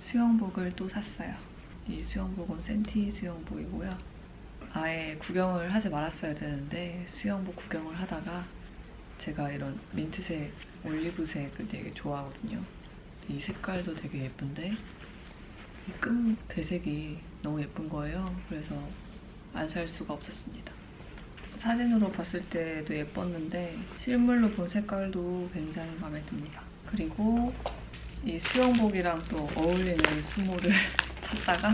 수영복을 또 샀어요. 이 수영복은 센티 수영복이고요. 아예 구경을 하지 말았어야 되는데 수영복 구경을 하다가 제가 이런 민트색, 올리브색을 되게 좋아하거든요. 이 색깔도 되게 예쁜데 이 끈 배색이 너무 예쁜 거예요. 그래서 안 살 수가 없었습니다. 사진으로 봤을 때도 예뻤는데 실물로 본 색깔도 굉장히 마음에 듭니다. 그리고 이 수영복이랑 또 어울리는 수모를 샀다가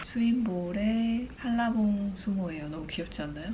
스윈볼의 한라봉 수모예요. 너무 귀엽지 않나요?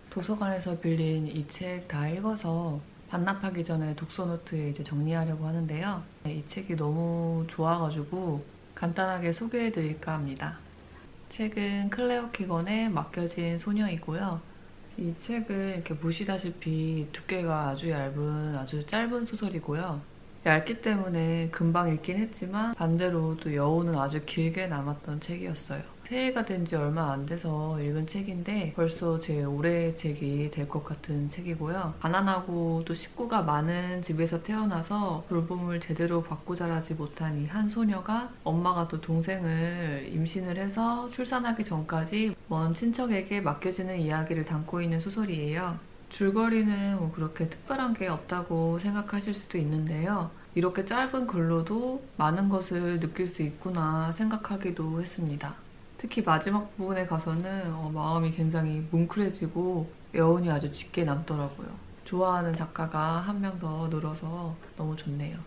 도서관에서 빌린 이 책 다 읽어서 반납하기 전에 독서노트에 이제 정리하려고 하는데요. 이 책이 너무 좋아가지고 간단하게 소개해드릴까 합니다. 책은 클레어 키건의 맡겨진 소녀이고요. 이 책은 이렇게 보시다시피 두께가 아주 얇은 아주 짧은 소설이고요. 얇기 때문에 금방 읽긴 했지만 반대로 또 여운은 아주 길게 남았던 책이었어요. 새해가 된 지 얼마 안 돼서 읽은 책인데 벌써 제 올해의 책이 될 것 같은 책이고요. 가난하고 또 식구가 많은 집에서 태어나서 돌봄을 제대로 받고 자라지 못한 이 한 소녀가 엄마가 또 동생을 임신을 해서 출산하기 전까지 먼 친척에게 맡겨지는 이야기를 담고 있는 소설이에요. 줄거리는 뭐 그렇게 특별한 게 없다고 생각하실 수도 있는데요. 이렇게 짧은 글로도 많은 것을 느낄 수 있구나 생각하기도 했습니다. 특히 마지막 부분에 가서는 마음이 굉장히 뭉클해지고 여운이 아주 짙게 남더라고요. 좋아하는 작가가 한 명 더 늘어서 너무 좋네요.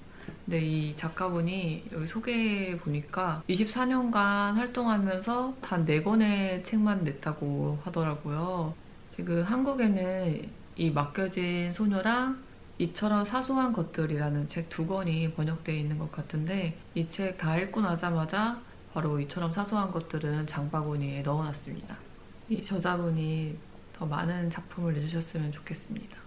근데 이 작가분이 여기 소개 보니까 24년간 활동하면서 단 4권의 책만 냈다고 하더라고요. 지금 한국에는 이 맡겨진 소녀랑 이처럼 사소한 것들이라는 책 2권이 번역되어 있는 것 같은데 이 책 다 읽고 나자마자 바로 이처럼 사소한 것들은 장바구니에 넣어놨습니다. 이 저자분이 더 많은 작품을 내주셨으면 좋겠습니다.